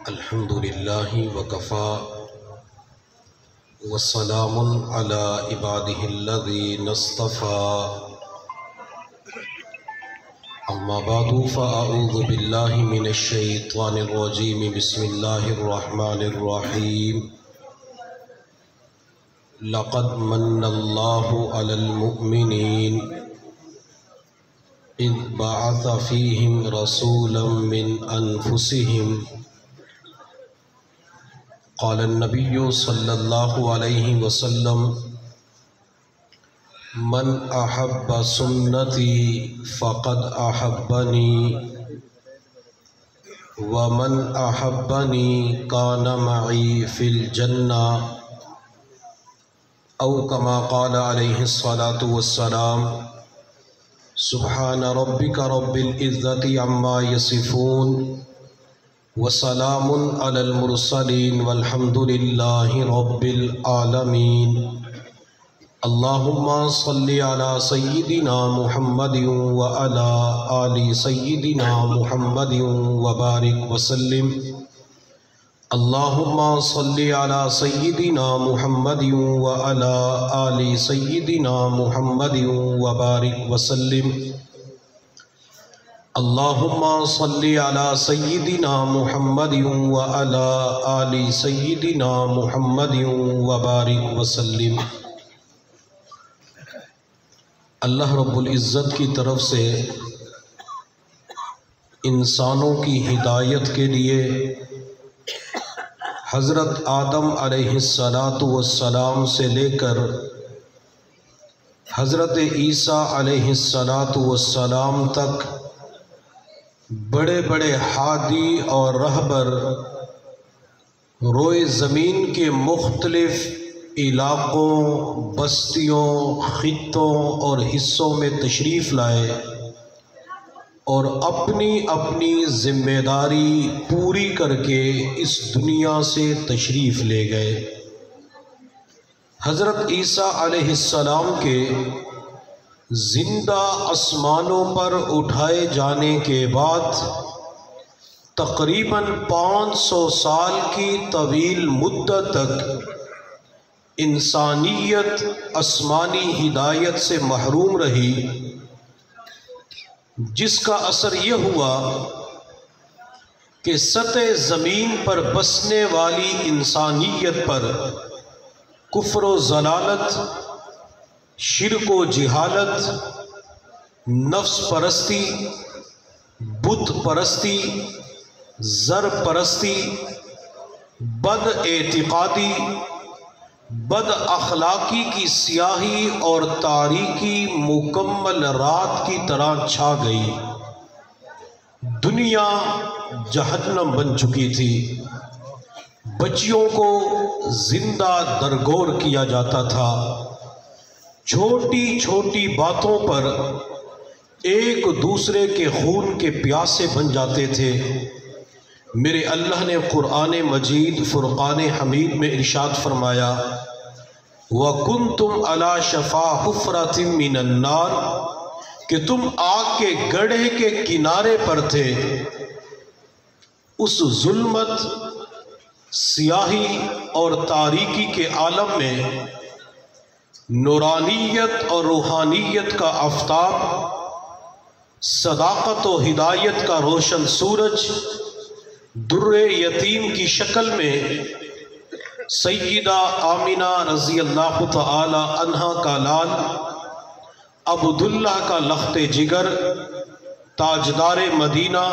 الحمد لله وكفى والسلام على عباده الذين اصطفى أما بعد فأعوذ بالله من الشيطان الرجيم بسم الله الرحمن الرحيم لقد من الله على المؤمنين إذ بعث فيهم رسولا من أنفسهم قال النبي صلى الله عليه وسلم من أحب سنتي فقد أحبني ومن أحبني كان معي في الجنة أو كما قال عليه الصلاة والسلام سبحان ربك رب العزة عما يصفون وسلام على المرسلين والحمد لله رب العالمين اللهم صل على سيدنا محمد وعلى آل سيدنا محمد وبارك وسلم اللهم صل على سيدنا محمد وعلى آل سيدنا محمد وبارك وسلم اللهم صل على سيدنا محمد وعلى آل سيدنا محمد وبارك وسلم۔ اللہ رب العزت کی طرف سے انسانوں کی ہدایت کے لیے حضرت آدم علیہ السلام سے لے کر حضرت عیسیٰ علیہ السلام تک بڑے بڑے ہادی اور رہبر روئے زمین کے مختلف علاقوں، بستیوں، خطوں اور حصوں میں تشریف لائے اور اپنی اپنی ذمہ داری پوری کر کے اس دنیا سے تشریف لے گئے۔ حضرت عیسیٰ علیہ السلام کے زندہ آسمانوں پر اٹھائے جانے کے بعد تقریباً 500 سال کی طویل مدت تک انسانیت آسمانی ہدایت سے محروم رہی، جس کا اثر یہ ہوا کہ سطح زمین پر بسنے والی انسانیت پر کفر و ضلالت، شرک و جہالت، نفس پرستی، بت پرستی، زر پرستی، بد اعتقادی، بد اخلاقی کی سیاہی اور تاریکی مکمل رات کی طرح چھا گئی۔ دنیا جہنم بن چکی تھی، بچیوں کو زندہ درگور کیا جاتا تھا، چھوٹی چھوٹی باتوں پر ایک دوسرے کے خون کے پیاسے بن جاتے تھے۔ میرے اللہ نے قرآن مجید فرقان حمید میں ارشاد فرمایا وَكُنْتُمْ عَلَى شَفَا حُفْرَةٍ مِّنَ النَّارِ کہ تم آگ کے گڑھے کے کنارے پر تھے۔ اس ظلمت، سیاہی اور تاریکی کے عالم میں نورانیت اور روحانیت کا آفتاب، صداقت و ہدایت کا روشن سورج در یتیم کی شکل میں سیدہ آمینہ رضی اللہ تعالی عنہا کا لال عبداللہ کا لخت جگر تاجدار مدینہ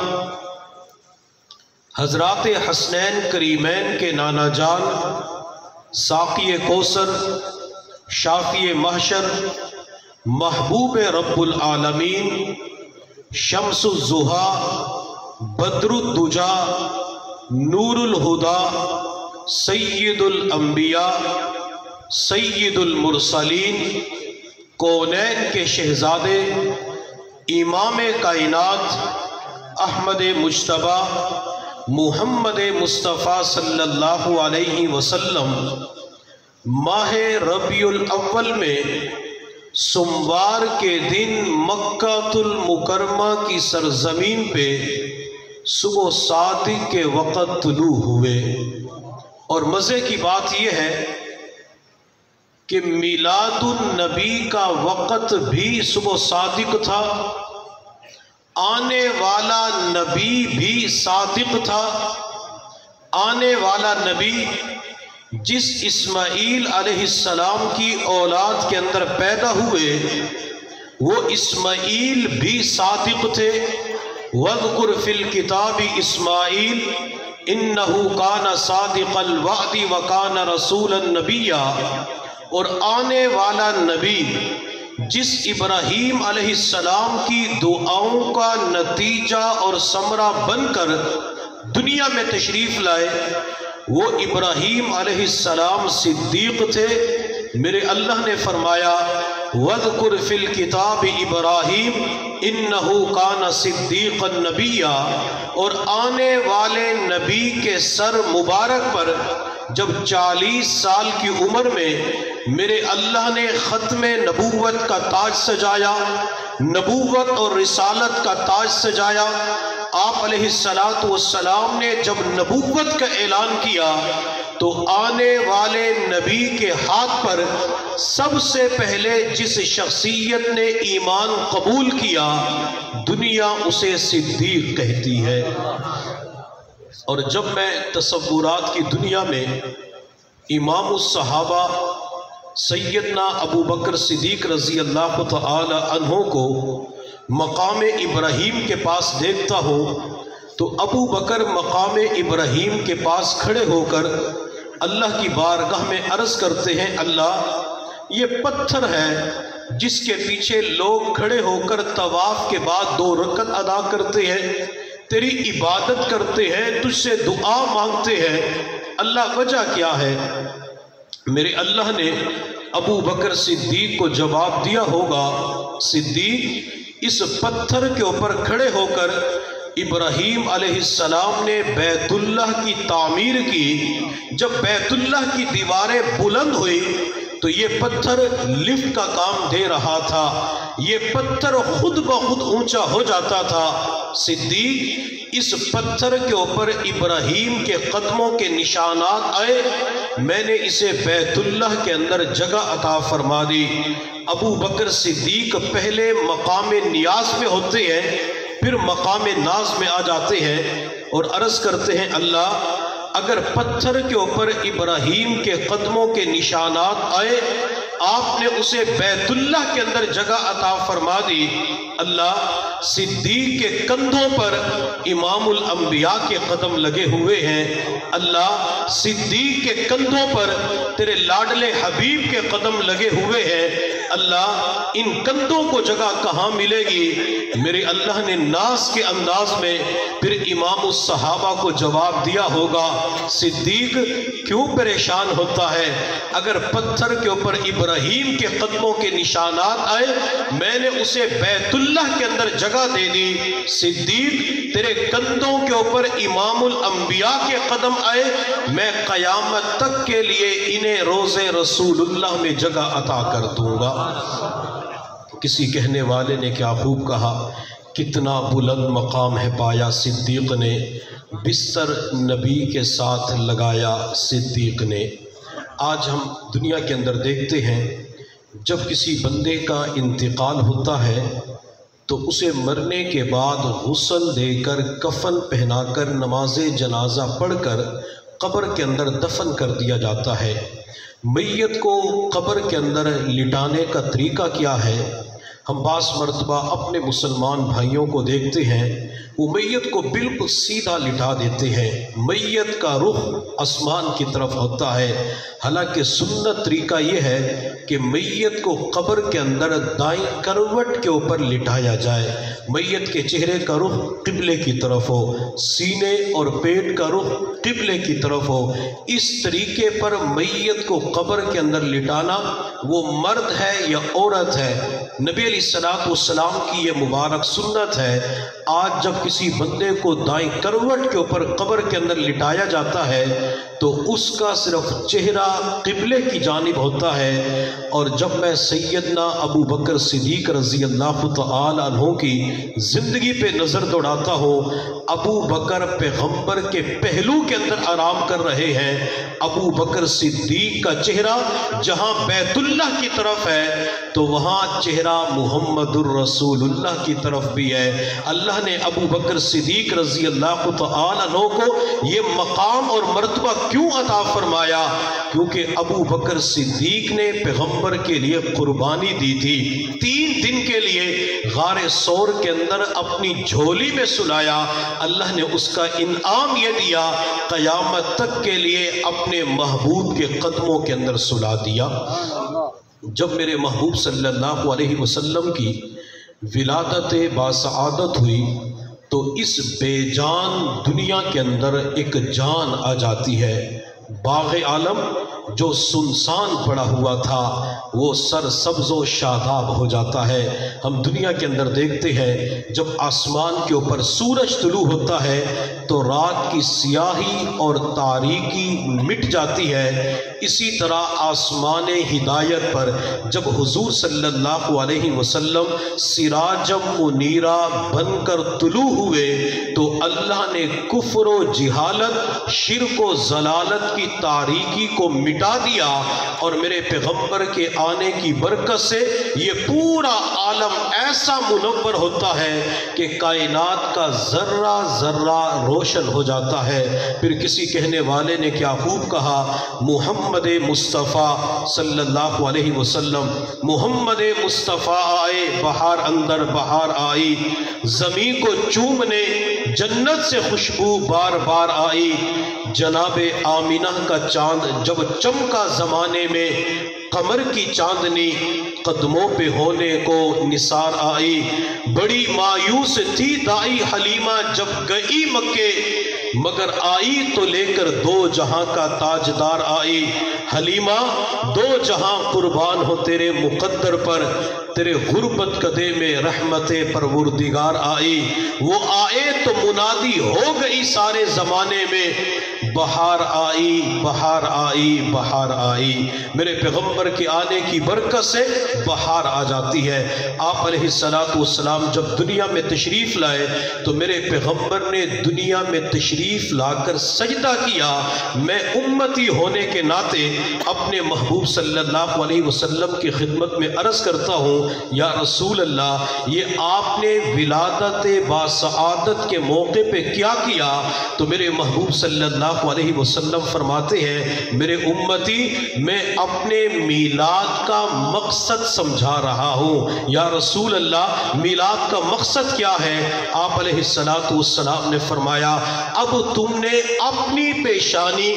حضرات حسنین کریمین کے نانا جان ساقی کوثر شافی محشر محبوب رب العالمین شمس الضحیٰ بدر الدجا نور الہدا سید الانبیاء سید المرسلین کونین کے شہزادے امام کائنات احمد مجتبی محمد مصطفیٰ صلی اللہ علیہ وسلم ماہ ربیع الاول میں سوموار کے دن مکہ المکرمہ کی سرزمین پہ صبح صادق کے وقت طلوع ہوئے۔ اور مزے کی بات یہ ہے کہ میلاد النبی کا وقت بھی صبح صادق تھا، آنے والا نبی بھی صادق تھا۔ آنے والا نبی جس اسماعیل علیہ السلام کی اولاد کے اندر پیدا ہوئے وہ اسماعیل بھی صادق تھے۔ وَاذْكُرْ فِي الْكِتَابِ اسماعیل اِنَّهُ كَانَ صَادِقَ الْوَعْدِ وَكَانَ رَسُولًا نَبِيًّا۔ اور آنے والا نبی جس ابراہیم علیہ السلام کی دعاؤں کا نتیجہ اور ثمرہ بن کر دنیا میں تشریف لائے وہ ابراہیم علیہ السلام صدیق تھے۔ میرے اللہ نے فرمایا وَاذْكُرْ فِي الْكِتَابِ ابراہیم اِنَّهُ كَانَ صِدِّيقًا نَبِيًّا۔ اور آنے والے نبی کے سر مبارک پر جب 40 سال کی عمر میں میرے اللہ نے ختم نبوت کا تاج سجایا، نبوت اور رسالت کا تاج سجایا، آپ علیہ السلام نے جب نبوت کا اعلان کیا تو آنے والے نبی کے ہاتھ پر سب سے پہلے جس شخصیت نے ایمان قبول کیا دنیا اسے صدیق کہتی ہے۔ اور جب میں تصورات کی دنیا میں امام الصحابہ سیدنا ابو بکر صدیق رضی اللہ تعالی عنہ کو مقام ابراہیم کے پاس دیکھتا ہوں تو ابو بکر مقام ابراہیم کے پاس کھڑے ہو کر اللہ کی بارگاہ میں عرض کرتے ہیں اللہ یہ پتھر ہے جس کے پیچھے لوگ کھڑے ہو کر طواف کے بعد 2 رکعت ادا کرتے ہیں، تیری عبادت کرتے ہیں، تجھ سے دعا مانگتے ہیں، اللہ وجہ کیا ہے؟ میرے اللہ نے ابو بکر صدیق کو جواب دیا ہوگا صدیق اس پتھر کے اوپر کھڑے ہو کر ابراہیم علیہ السلام نے بیت اللہ کی تعمیر کی، جب بیت اللہ کی دیواریں بلند ہوئی تو یہ پتھر لفٹ کا کام دے رہا تھا، یہ پتھر خود بخود اونچا ہو جاتا تھا۔ صدیق اس پتھر کے اوپر ابراہیم کے قدموں کے نشانات آئے، میں نے اسے بیت اللہ کے اندر جگہ عطا فرما دی۔ ابو بکر صدیق پہلے مقام نیاز میں ہوتے ہیں پھر مقام ناز میں آ جاتے ہیں اور عرض کرتے ہیں اللہ اگر پتھر کے اوپر ابراہیم کے قدموں کے نشانات آئے آپ نے اسے بیت اللہ کے اندر جگہ عطا فرما دی، اللہ صدیق کے کندھوں پر امام الانبیاء کے قدم لگے ہوئے ہیں، اللہ صدیق کے کندھوں پر تیرے لاڈلے حبیب کے قدم لگے ہوئے ہیں، اللہ ان کندھوں کو جگہ کہاں ملے گی؟ میرے اللہ نے ناز کے انداز میں پھر امام الصحابہ کو جواب دیا ہوگا صدیق کیوں پریشان ہوتا ہے؟ اگر پتھر کے اوپر ابراہیم کے قدموں کے نشانات آئے میں نے اسے بیت اللہ کے اندر جگہ دے دی، صدیق تیرے کندھوں کے اوپر امام الانبیاء کے قدم آئے میں قیامت تک کے لیے انہیں روز رسول اللہ میں جگہ عطا کر دوں گا۔ کسی کہنے والے نے کیا خوب کہا، کتنا بلند مقام ہے پایا صدیق نے، بستر نبی کے ساتھ لگایا صدیق نے۔ آج ہم دنیا کے اندر دیکھتے ہیں جب کسی بندے کا انتقال ہوتا ہے تو اسے مرنے کے بعد غسل دے کر کفن پہنا کر نماز جنازہ پڑھ کر قبر کے اندر دفن کر دیا جاتا ہے۔ میت کو قبر کے اندر لٹانے کا طریقہ کیا ہے؟ ہم بعض مرتبہ اپنے مسلمان بھائیوں کو دیکھتے ہیں وہ میت کو بالکل سیدھا لٹا دیتے ہیں، میت کا رخ آسمان کی طرف ہوتا ہے، حالانکہ سنت طریقہ یہ ہے کہ میت کو قبر کے اندر دائیں کروٹ کے اوپر لٹایا جائے، میت کے چہرے کا رخ قبلے کی طرف ہو، سینے اور پیٹ کا رخ قبلے کی طرف ہو، اس طریقے پر میت کو قبر کے اندر لٹانا وہ مرد ہے یا عورت ہے، نبی علیہ السلام کی یہ مبارک سنت ہے۔ آج جب کسی بندے کو دائیں کروٹ کے اوپر قبر کے اندر لٹایا جاتا ہے تو اس کا صرف چہرہ قبلے کی جانب ہوتا ہے، اور جب میں سیدنا ابو بکر صدیق رضی اللہ تعالی عنہ کی زندگی پہ نظر دوڑاتا ہوں، ابو بکر پیغمبر کے پہلو کے اندر آرام کر رہے ہیں، ابو بکر صدیق کا چہرہ جہاں بیت اللہ کی طرف ہے تو وہاں چہرہ محمد الرسول اللہ کی طرف بھی ہے۔ اللہ نے ابو بکر صدیق رضی اللہ تعالی عنہ کو یہ مقام اور مرتبہ کیوں عطا فرمایا؟ کیونکہ ابو بکر صدیق نے پیغمبر کے لیے قربانی دی تھی، 3 دن کے لیے غار ثور کے اندر اپنی جھولی میں سلایا، اللہ نے اس کا انعام یہ دیا قیامت تک کے لیے اپنے محبوب کے قدموں کے اندر سلا دیا۔ جب میرے محبوب صلی اللہ علیہ وسلم کی ولادت باسعادت ہوئی تو اس بے جان دنیا کے اندر ایک جان آ جاتی ہے۔ باغ عالم جو سنسان پڑا ہوا تھا وہ سر سبز و شاداب ہو جاتا ہے۔ ہم دنیا کے اندر دیکھتے ہیں جب آسمان کے اوپر سورج طلوع ہوتا ہے تو رات کی سیاہی اور تاریکی مٹ جاتی ہے، اسی طرح آسمان ہدایت پر جب حضور صلی اللہ علیہ وسلم سراجم منیرہ بن کر طلوع ہوئے تو اللہ نے کفر و جہالت، شرک و ضلالت کی تاریکی کو مٹا دیا، اور میرے پیغمبر کے آنے کی برکت سے یہ پورا عالم ایسا منور ہوتا ہے کہ کائنات کا ذرہ ذرہ روشن ہو جاتا ہے۔ پھر کسی کہنے والے نے کیا خوب کہا، محمد مصطفیٰ صلی اللہ علیہ وسلم، محمد مصطفیٰ آئے بہار اندر بہار آئی، زمین کو چومنے جنت سے خوشبو بار بار آئی، جناب آمینہ کا چاند جب چمکا زمانے میں قمر کی چاندنی قدموں پہ ہونے کو نثار آئی، بڑی مایوس تھی دائی حلیمہ جب گئی مکے، مگر آئی تو لے کر 2 جہاں کا تاجدار آئی، حلیمہ 2 جہاں قربان ہو تیرے مقدر پر، تیرے غربت قدے میں رحمت پروردگار آئی، وہ آئے تو منادی ہو گئی سارے زمانے میں، بہار آئی بہار آئی بہار آئی۔ میرے پیغمبر کے آنے کی برکت سے بہار آ جاتی ہے۔ آپ علیہ السلام جب دنیا میں تشریف لائے تو میرے پیغمبر نے دنیا میں تشریف لا کر سجدہ کیا۔ میں امتی ہونے کے ناطے اپنے محبوب صلی اللہ علیہ وسلم کی خدمت میں عرض کرتا ہوں، یا رسول اللہ، یہ آپ نے ولادت باسعادت کے موقع پہ کیا کیا؟ تو میرے محبوب صلی اللہ علیہ وسلم فرماتے ہیں، میرے امتی، میں اپنے میلاد کا مقصد سمجھا رہا ہوں۔ یا رسول اللہ، میلاد کا مقصد کیا ہے؟ آپ علیہ السلام نے فرمایا، اب تم نے اپنی پیشانی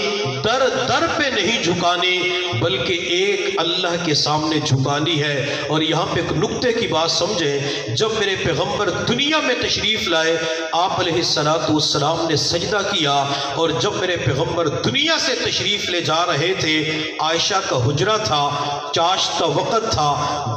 در در پہ نہیں جھکانی بلکہ ایک اللہ کے سامنے جھکانی ہے۔ اور یہاں پہ ایک نکتے کی بات سمجھیں، جب میرے پیغمبر دنیا میں تشریف لائے آپ علیہ السلام نے سجدہ کیا، اور جب میرے پیغمبر دنیا سے تشریف لے جا رہے تھے، عائشہ کا حجرہ تھا، چاشت کا وقت تھا،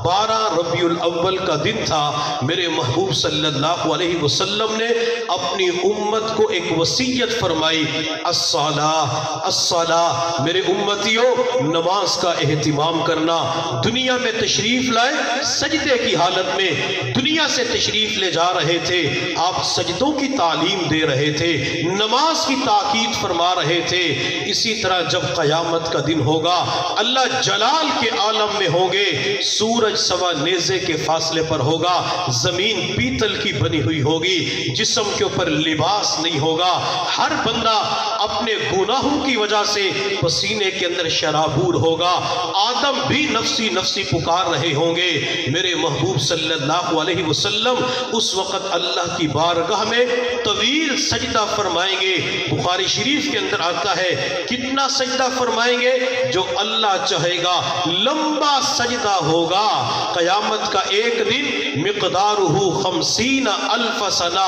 12 ربیع الاول کا دن تھا، میرے محبوب صلی اللہ علیہ وسلم نے اپنی امت کو ایک وصیت فرمائی، الصلاۃ الصلاۃ، میرے امتیوں نماز کا اہتمام کرنا۔ دنیا میں تشریف لائے سجدے کی حالت میں، دنیا سے تشریف لے جا رہے تھے، آپ سجدوں کی تعلیم دے رہے تھے، نماز کی تاکید فرما رہے تھے۔ اسی طرح جب قیامت کا دن ہوگا، اللہ جلال کے عالم میں ہوں گے، سورج سوا نیزے کے فاصلے پر ہوگا، زمین پیتل کی بنی ہوئی ہوگی، جسم کے اوپر لباس نہیں ہوگا، ہر بندہ اپنے گناہوں کی وجہ سے پسینے کے اندر شرابور ہوگا، آدم بھی نفسی نفسی پکار رہے ہوں گے۔ میرے محبوب صلی اللہ علیہ وسلم اس وقت اللہ کی بارگاہ میں طویل سجدہ فرمائیں گے۔ بخاری شریف کے اندر آتا ہے، کتنا سجدہ فرمائیں گے؟ جو اللہ چاہے گا لمبا سجدہ ہوگا۔ قیامت کا ایک دن مقدارہ 50,000 سنہ،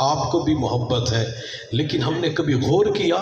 آپ کو بھی محبت ہے، لیکن ہم نے کبھی غور کیا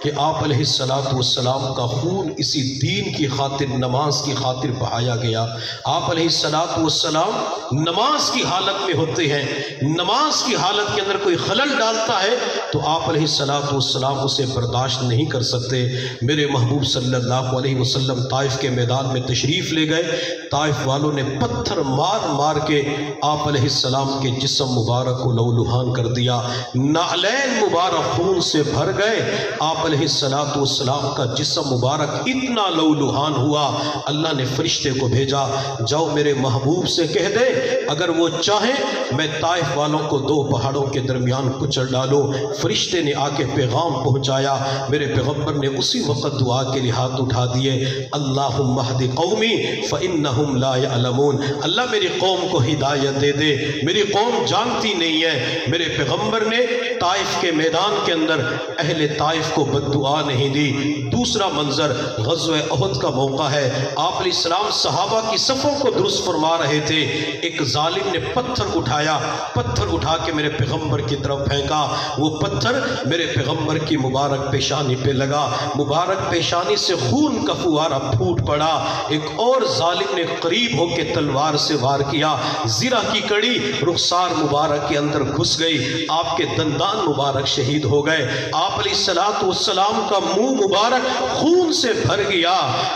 کہ آپ علیہ الصلوۃ والسلام کا خون اسی دین کی خاطر، نماز کی خاطر بہایا گیا؟ آپ علیہ الصلوۃ والسلام نماز کی حالت میں ہوتے ہیں، نماز کی حالت کے اندر کوئی خلل ڈالتا ہے تو آپ علیہ الصلوۃ والسلام اسے برداشت نہیں کر سکتے۔ میرے محبوب صلی اللہ علیہ وسلم طائف کے میدان میں تشریف لے گئے، طائف والوں نے پتھر مار مار کے آپ علیہ السلام کے جسم مبارک کو لہولہان کر دیا، نعلین مبارک خون سے بھر گئے، آپ علیہ السلام کا جسم مبارک اتنا لہولہان ہوا، اللہ نے فرشتے کو بھیجا، جاؤ میرے محبوب سے کہہ دے اگر وہ چاہیں میں طائف والوں کو دو پہاڑوں کے درمیان کچل ڈالوں۔ فرشتے نے آ کے پیغام پہنچایا، میرے پیغمبر نے اسی وقت دعا کے لیے ہاتھ اٹھا دیے، اللہم اہد قومی فإنہم لا یعلمون، اللہ میری قوم کو ہدایت دے دے، میری قوم جانتی نہیں ہے۔ میرے پیغمبر نے طائف کے میدان کے اندر اہل طائف کو بد دعا نہیں دی۔ دوسرا منظر غزوہ احد کا موقع ہے، آپ علیہ السلام صحابہ کی صفوں کو درست فرما رہے تھے، ایک ظالم نے پتھر اٹھایا، پتھر اٹھا کے میرے پیغمبر کی طرف پھینکا، وہ پتھر میرے پیغمبر کی مبارک پیشانی پہ لگا، مبارک پیشانی سے خون کا فوارہ پھوٹ پڑا۔ ایک اور ظالم نے قریب ہو کے تلوار سے وار کیا، زرہ کی کڑی رخسار مبارک کے اندر گھس گئی، آپ کے دندان مبارک شہید ہو گئے، آپ علیہ السلام کا منہ مبارک خون سے بھر گیا۔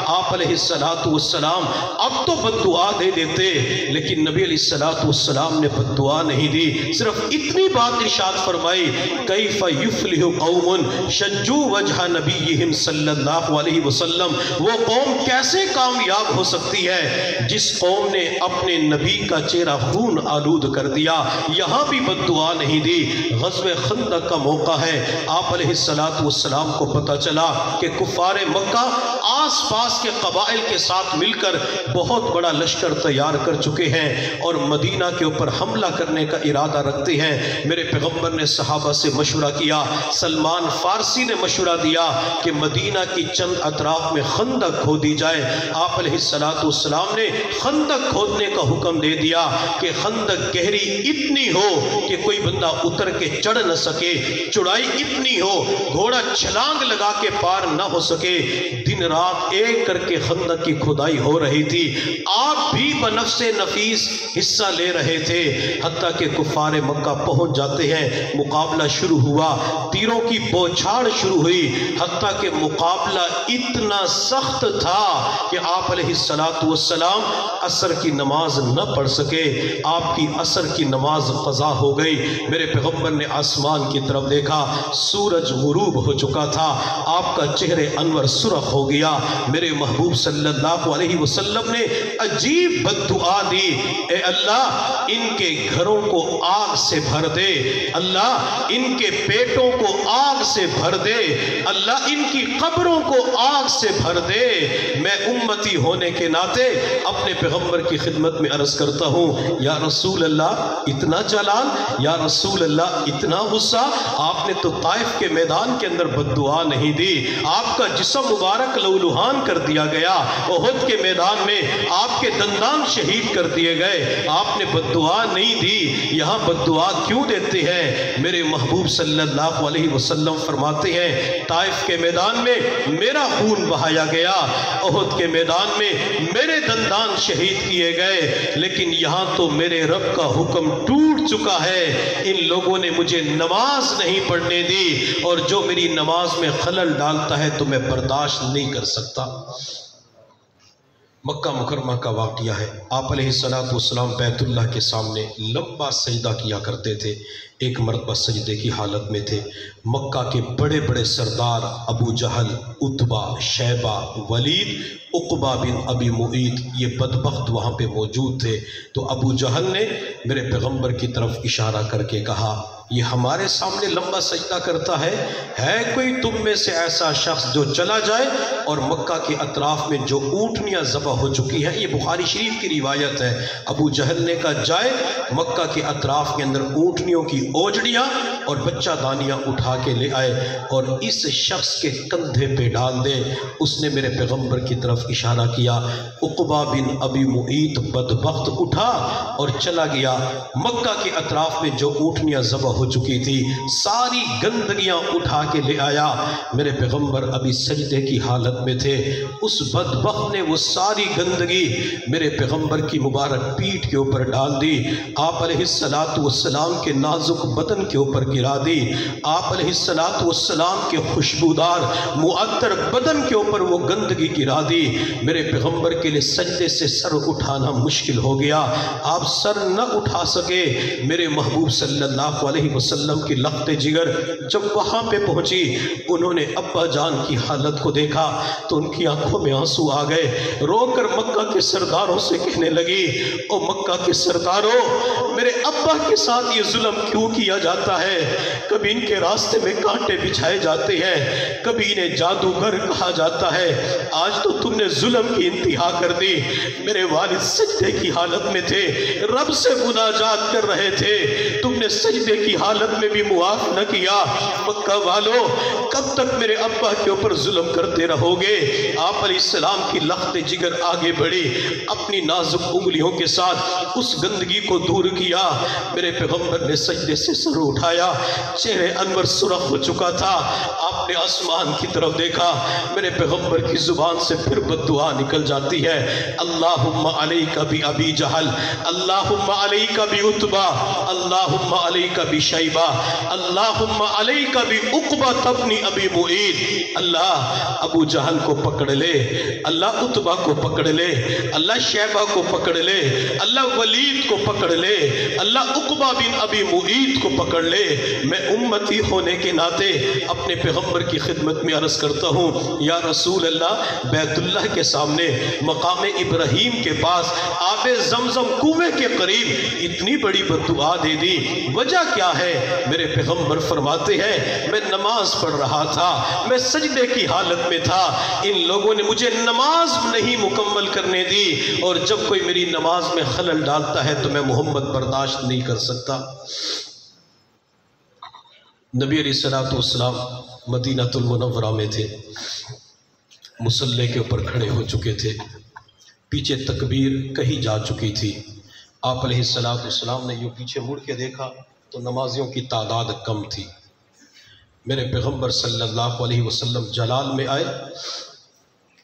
آپ علیہ السلام اب تو بد دعا دے دیتے، لیکن نبی علیہ السلام نے بد دعا نہیں دی، صرف اتنی بات ارشاد فرمائی، کیف یفلح قوم شجوا وجہ نبیہم صلی اللہ علیہ وسلم، وہ قوم کیسے کامیاب ہو سکتی ہے جس قوم نے اپنے نبی کا چہرہ خون آلود کر دیا۔ یہاں بھی بد دعا نہیں دی۔ غزوہ خندق کا موقع ہے، آپ علیہ السلام کو پتہ چلا کہ کفار مکہ آس پاس کے قبائل کے ساتھ مل کر بہت بڑا لشکر تیار کر چکے ہیں اور مدینہ کے اوپر حملہ کرنے کا ارادہ رکھتے ہیں۔ میرے پیغمبر نے صحابہ سے مشورہ کیا، سلمان فارسی نے مشورہ دیا کہ مدینہ کی چند اطراف میں خندق کھودی جائے۔ آپ علیہ السلام نے خندق کھودنے کا حکم دے دیا کہ خندق گہری اتنی ہو کہ کوئی بندہ اتر کے چڑھ نہ سکے، چڑھائی اتنی ہو گھوڑا چھلانگ لگا کے پار نہ ہو سکے۔ دن رات ایک کر کے خندق کی کھدائی ہو رہی تھی، آپ بھی بنفس نفیس حصہ لے رہے تھے، حتیٰ کہ کفار مکہ پہنچ جاتے ہیں۔ مقابلہ شروع ہوا، تیروں کی بوچھاڑ شروع ہوئی، حتیٰ کہ مقابلہ اتنا سخت تھا کہ آپ علیہ السلام عصر کی نماز نہ پڑھ سکے، آپ کی عصر کی نماز قضا ہو گئی۔ میرے پیغمبر نے آسمان کی طرف دیکھا، سورج غروب ہو چکا تھا، آپ کا چہرے انور سرخ ہو گیا۔ میرے محبوب صلی اللہ علیہ وسلم نے عجیب بد دعا دی، اے اللہ ان کے گھروں کو آگ سے بھر دے، اللہ ان کے پیٹوں کو آگ سے بھر دے، اللہ ان کی قبروں کو آگ سے بھر دے۔ میں امتی ہونے کے ناطے اپنے پیغمبر کی خدمت میں عرض کرتا ہوں، یا رسول اللہ اتنا جلال، یا رسول اللہ اتنا غصہ، آپ نے تو طائف کے میدان کے اندر بد دعا نہیں دی، آپ کا جسم مبارک لہولہان کر دیا گیا، احد کے میدان میں آپ کے دندان شہید کر دیے گئے، آپ نے بد دعا نہیں دی، یہاں بد دعا کیوں دیتے ہیں؟ میرے محبوب صلی اللہ علیہ وسلم فرماتے ہیں، طائف کے میدان میں میرا خون بہایا گیا، احد کے میدان میں میرے دندان شہید کیے گئے، لیکن یہاں تو میرے رب کا حکم ٹوٹ چکا ہے، ان لوگوں نے مجھے نماز نہیں پڑھنے دی، اور جو میری نماز میں خلل ڈالتا ہے تو میں برداشت نہیں کر سکتا۔ مکہ مکرمہ کا واقعہ ہے، آپ علیہ السلام بیت اللہ کے سامنے لمبا سجدہ کیا کرتے تھے، ایک مرتبہ سجدے کی حالت میں تھے، مکہ کے بڑے بڑے سردار ابو جہل، عتبہ، شیبہ، ولید، عقبہ بن ابی معیط، یہ بدبخت وہاں پہ موجود تھے۔ تو ابو جہل نے میرے پیغمبر کی طرف اشارہ کر کے کہا، یہ ہمارے سامنے لمبا سجدہ کرتا ہے کوئی تم میں سے ایسا شخص جو چلا جائے اور مکہ کے اطراف میں جو اونٹنیاں ذبح ہو چکی ہیں، یہ بخاری شریف کی روایت ہے، ابو جہل نے کہا جائے مکہ کے اطراف کے اندر اونٹنیوں کی اوجڑیاں اور بچہ دانیاں اٹھا کے لے آئے اور اس شخص کے کندھے پہ ڈال دے۔ اس نے میرے پیغمبر کی طرف اشارہ کیا، عقبہ بن ابی معیط بدبخت اٹھا اور چلا گیا، مکہ کے اطراف میں جو اونٹنیاں ذبح ہو چکی تھی ساری گندگیاں اٹھا کے لے آیا۔ میرے پیغمبر ابھی سجدے کی حالت میں تھے، اس بدبخت نے وہ ساری گندگی میرے پیغمبر کی مبارک پیٹھ کے اوپر ڈال دی، آپ علیہ السلام کے نازک بدن کے اوپر گرا دی، آپ علیہ السلام کے خوشبودار معطر بدن کے اوپر وہ گندگی گرا دی۔ میرے پیغمبر کے لیے سجدے سے سر اٹھانا مشکل ہو گیا، آپ سر نہ اٹھا سکے۔ میرے محبوب صلی اللہ علیہ وسلم کی لخت جگر جب وہاں پہ پہنچی، انہوں نے ابا جان کی حالت کو دیکھا تو ان کی آنکھوں میں آنسو آ گئے، رو کر مکہ کے سرداروں سے کہنے لگی، او مکہ کے سرداروں، میرے ابا کے ساتھ یہ ظلم کیوں کیا جاتا ہے؟ کبھی ان کے راستے میں کانٹے بچھائے جاتے ہیں، کبھی انہیں جادوگر کہا جاتا ہے، آج تو تم نے ظلم کی انتہا کر دی۔ میرے والد سجدے کی حالت میں تھے، رب سے مناجات کر رہے تھے، تم نے سجدے کی حالت میں بھی معاف نہ کیا۔ مکہ والو، کب تک میرے ابا کے اوپر ظلم کرتے رہو گے؟ آپ علیہ السلام کی لخت جگر آگے بڑھی، اپنی نازک انگلیوں کے ساتھ اس گندگی کو دور کیا۔ میرے پیغمبر نے سجدے سے سر اٹھایا، چہرے انور سرخ ہو چکا تھا، آپ نے آسمان کی طرف دیکھا، میرے پیغمبر کی زبان سے پھر بددعا نکل جاتی ہے، اللہم علیک بی ابی جہل، اللہم علیک بی عتبہ، اللہم علیک بی شیبہ، اللہم علیک بی عقبہ ابن ابی معیط۔ اللہ ابو جہل کو پکڑ لے، اللہ عتبہ کو پکڑ لے، اللہ شیبہ کو پکڑ لے، اللہ ولید کو پکڑ لے، اللہ عقبہ بن ابی معیط کو پکڑ لے۔ میں امتی ہونے کے ناطے اپنے پیغمبر کی خدمت میں عرض کرتا ہوں، یا رسول اللہ، بیت اللہ کے سامنے مقام ابراہیم کے پاس آب زمزم کنویں کے قریب اتنی بڑی بددعا دے دی، وجہ کیا ہے؟ میرے پیغمبر فرماتے ہیں، میں نماز پڑھ رہا تھا، میں سجدے کی حالت میں تھا، ان لوگوں نے مجھے نماز نہیں مکمل کرنے دی، اور جب کوئی میری نماز میں خلل ڈالتا ہے تو میں محمد برداشت نہیں کر سکتا۔ نبی علیہ السلام مدینہ المنورہ میں تھے، مصلی کے اوپر کھڑے ہو چکے تھے، پیچھے تکبیر کہی جا چکی تھی، آپ علیہ السلام نے یوں پیچھے مڑ کے دیکھا تو نمازیوں کی تعداد کم تھی۔ میرے پیغمبر صلی اللہ علیہ وسلم جلال میں آئے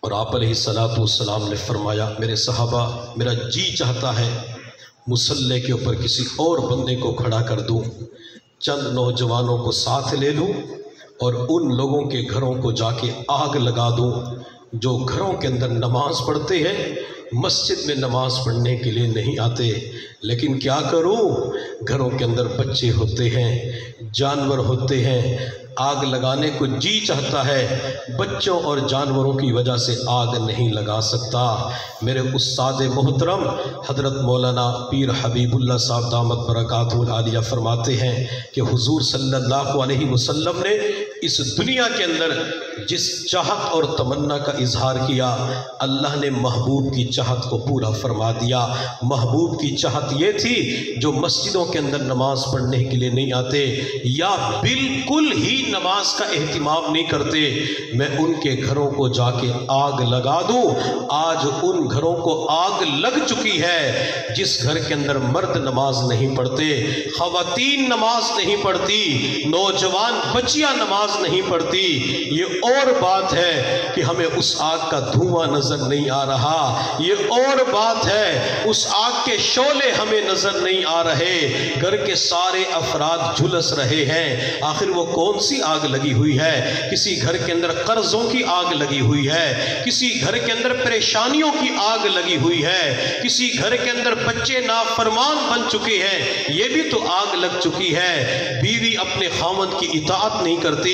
اور آپ علیہ السلام نے فرمایا، میرے صحابہ، میرا جی چاہتا ہے مصلی کے اوپر کسی اور بندے کو کھڑا کر دوں، چند نوجوانوں کو ساتھ لے لوں اور ان لوگوں کے گھروں کو جا کے آگ لگا دوں جو گھروں کے اندر نماز پڑھتے ہیں، مسجد میں نماز پڑھنے کے لیے نہیں آتے، لیکن کیا کروں، گھروں کے اندر بچے ہوتے ہیں، جانور ہوتے ہیں، آگ لگانے کو جی چاہتا ہے، بچوں اور جانوروں کی وجہ سے آگ نہیں لگا سکتا۔ میرے استاد محترم حضرت مولانا پیر حبیب اللہ صاحب دامت برکاتہ العالیہ فرماتے ہیں کہ حضور صلی اللہ علیہ وسلم نے اس دنیا کے اندر جس چاہت اور تمنا کا اظہار کیا، اللہ نے محبوب کی چاہت کو پورا فرما دیا۔ محبوب کی چاہت یہ تھی جو مسجدوں کے اندر نماز پڑھنے کے لیے نہیں آتے یا بالکل ہی نماز کا اہتمام نہیں کرتے، میں ان کے گھروں کو جا کے آگ لگا دوں۔ آج ان گھروں کو آگ لگ چکی ہے جس گھر کے اندر مرد نماز نہیں پڑھتے، خواتین نماز نہیں پڑھتی، نوجوان بچیاں نماز نہیں پڑھتی۔ یہ اور بات ہے کہ ہمیں اس آگ کا دھواں نظر نہیں آ رہا، یہ اور بات ہے اس آگ کے شعلے ہمیں نظر نہیں آ رہے، گھر کے سارے افراد جھلس رہے ہیں۔ آخر وہ کون سی آگ لگی ہوئی ہے؟ کسی گھر کے اندر قرضوں کی آگ لگی ہوئی ہے، کسی گھر کے اندر پریشانیوں کی آگ لگی ہوئی ہے، کسی گھر کے اندر بچے نافرمان بن چکے ہیں، یہ بھی تو آگ لگ چکی ہے۔ بیوی اپنے خاوند کی اطاعت نہیں کرتی،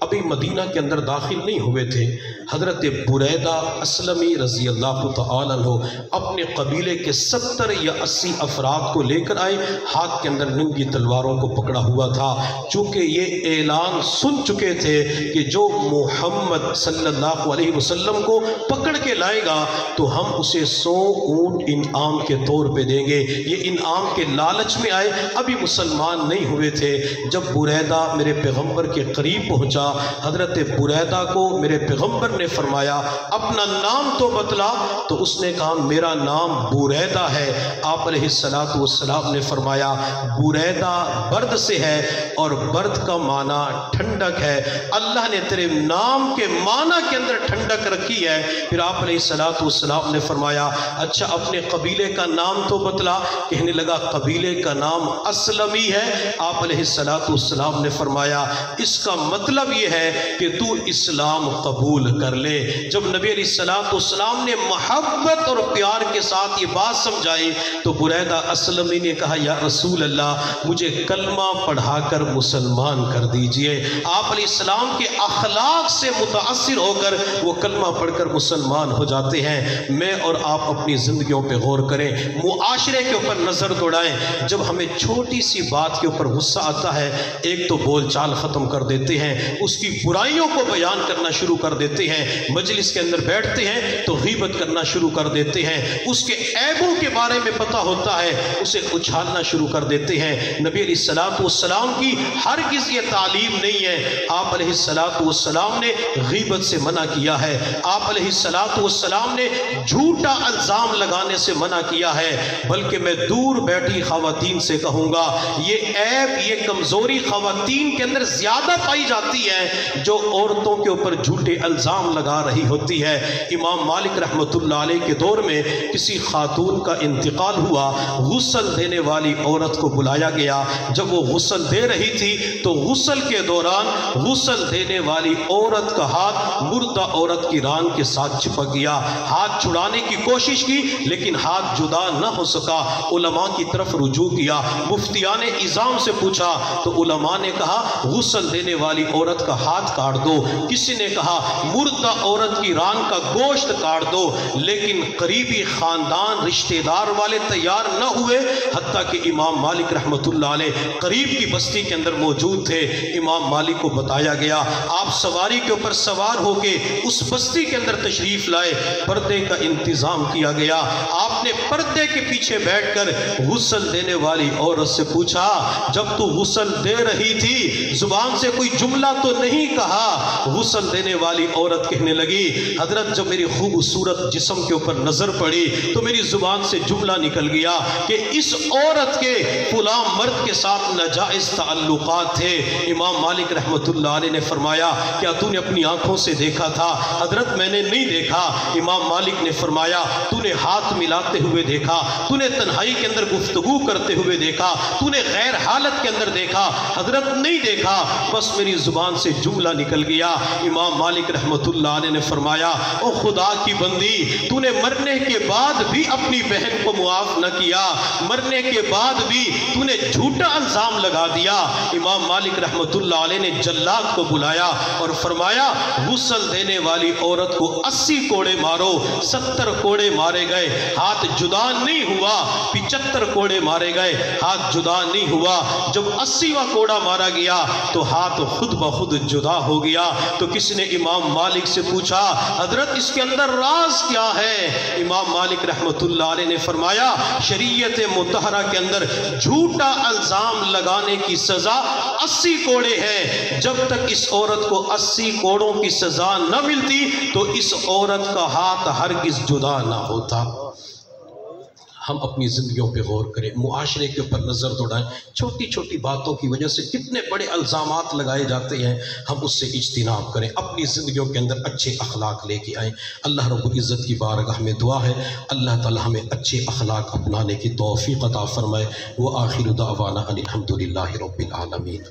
ابھی مدینہ کے اندر داخل نہیں ہوئے تھے، حضرت بریدہ اسلمی رضی اللہ تعالیٰ عنہ اپنے قبیلے کے 70 یا 80 افراد کو لے کر آئے، ہاتھ کے اندر ننگی تلواروں کو پکڑا ہوا تھا، چونکہ یہ اعلان سن چکے تھے کہ جو محمد صلی اللہ علیہ وسلم کو پکڑ کے لائے گا تو ہم اسے 100 اونٹ انعام کے طور پہ دیں گے۔ یہ انعام کے لالچ میں آئے، ابھی مسلمان نہیں ہوئے تھے۔ جب بریدہ میرے پیغمبر کے قریب پہنچا، حضرت بریدہ کو میرے پیغمبر نے فرمایا اپنا نام تو بتلا، تو اس نے کہا میرا نام بریدہ ہے۔ آپ علیہ السلام نے فرمایا بریدہ برد سے ہے، اور برد کا معنی ٹھنڈک ہے، اللہ نے تیرے نام کے معنی کے اندر ٹھنڈک رکھی ہے۔ پھر آپ علیہ السلام نے فرمایا اچھا اپنے قبیلے کا نام تو بتلا۔ کہنے لگا قبیلے کا نام اسلمی ہے۔ آپ علیہ السلام نے فرمایا اس کا مطلب یہ ہے کہ تو اسلام قبول کر لے۔ جب نبی علیہ السلام نے محبت اور پیار کے ساتھ یہ بات سمجھائی تو بریدہ اسلمی نے کہا یا رسول اللہ مجھے کلمہ پڑھا کر مسلمان کر دیجئے۔ آپ علیہ السلام کے اخلاق سے متاثر ہو کر وہ کلمہ پڑھ کر مسلمان ہو جاتے ہیں۔ میں اور آپ اپنی زندگیوں پہ غور کریں، معاشرے کے اوپر نظر دوڑائیں۔ جب ہمیں چھوٹی سی بات کے اوپر غصہ آتا ہے، ایک تو بول چال ختم کر دیتے ہیں، اس کی برائیوں کو بیان کرنا شروع کر دیتے ہیں، مجلس کے اندر بیٹھتے ہیں تو غیبت کرنا شروع کر دیتے ہیں، اس کے عیبوں کے بارے میں پتہ ہوتا ہے اسے اچھالنا شروع کر دیتے ہیں۔ نبی علیہ السلام کی ہرگز یہ تعلیم نہیں ہے۔ آپ علیہ السلام نے غیبت سے منع کیا ہے، آپ علیہ السلام نے جھوٹا الزام لگانے سے منع کیا ہے، بلکہ میں دور بیٹھی خواتین سے کہوں گا یہ عیب، یہ کمزوری خواتین کے اندر زیادہ پائی جاتی ہے جو عورتوں کے اوپر جھوٹے الزام لگا رہی ہوتی ہے۔ امام مالک رحمۃ اللہ علیہ کے دور میں کسی خاتون کا انتقال ہوا، غسل دینے والی عورت کو بلایا گیا۔ جب وہ غسل دے رہی تھی تو غسل کے دوران غسل دینے والی عورت کا ہاتھ مردہ عورت کی ران کے ساتھ چپک گیا۔ ہاتھ چھڑانے کی کوشش کی لیکن ہاتھ جدا نہ ہو سکا۔ علماء کی طرف رجوع کیا، مفتیان اعظام سے پوچھا تو علماء نے کہا غسل دینے والی عورت کا ہاتھ کاٹ دو، کسی نے کہا مردہ عورت کی ران کا گوشت کاٹ دو، لیکن قریبی خاندان رشتہ دار والے تیار نہ ہوئے، حتیٰ کہ امام مالک رحمۃ اللہ علیہ قریب کی بستی کے اندر موجود تھے۔ امام مالک کو بتایا گیا، آپ سواری کے اوپر سوار ہو کے اس بستی کے اندر تشریف لائے، پردے کا انتظام کیا گیا۔ آپ نے پردے کے پیچھے بیٹھ کر غسل دینے والی عورت سے پوچھا جب تو غسل دے رہی تھی زبان سے کوئی جملہ تو نہیں کہا؟ غسل دینے والی عورت کہنے لگی حضرت جب میری خوبصورت جسم کے اوپر نظر پڑی تو میری زبان سے جملہ نکل گیا کہ اس عورت کے فلاں مرد کے ساتھ ناجائز تعلقات تھے۔ امام مالک رحمۃ اللہ علیہ نے فرمایا کیا تو نے اپنی آنکھوں سے دیکھا تھا؟ حضرت میں نے نہیں دیکھا۔ امام مالک نے فرمایا تو نے ہاتھ ملاتے ہوئے دیکھا، تو نے تنہائی کے اندر گفتگو کرتے ہوئے دیکھا، تو نے غیر حالت کے اندر دیکھا؟ حضرت نہیں دیکھا، بس میری زبان سے جملہ نکل گیا۔ امام مالک رحمۃ اللہ علیہ نے فرمایا او خدا کی بندی، تو نے مرنے کے بعد بھی اپنی بہن کو معاف نہ کیا، مرنے کے بعد بھی تو نے جھوٹا الزام لگا دیا۔ امام مالک رحمۃ اللہ علیہ نے جلاد کو بلایا اور فرمایا غسل دینے والی عورت کو 80 کوڑے مارو۔ 70 کوڑے مارے گئے، ہاتھ جدا نہیں ہوا۔ 75 کوڑے مارے گئے، ہاتھ جدا نہیں ہوا۔ جب 80واں کوڑا مارا گیا تو ہاتھ خود بخود جدا ہو گیا۔ تو کسی نے امام مالک سے پوچھا حضرت اس کے اندر راز کیا ہے؟ امام مالک رحمۃ اللہ علیہ نے فرمایا شریعت مطہرہ کے اندر جھوٹا الزام لگانے کی سزا 80 کوڑے ہے۔ جب تک اس عورت کو 80 کوڑوں کی سزا نہ ملتی تو اس عورت کا ہاتھ ہرگز جدا نہ ہوتا۔ ہم اپنی زندگیوں پہ غور کریں، معاشرے کے اوپر نظر دوڑائیں، چھوٹی چھوٹی باتوں کی وجہ سے کتنے بڑے الزامات لگائے جاتے ہیں، ہم اس سے اجتناب کریں، اپنی زندگیوں کے اندر اچھے اخلاق لے کے آئیں۔ اللہ رب العزت کی بارگاہ میں دعا ہے اللہ تعالی ہمیں اچھے اخلاق اپنانے کی توفیق عطا فرمائے۔ وآخر دعوانا ان الحمد للہ رب العالمین۔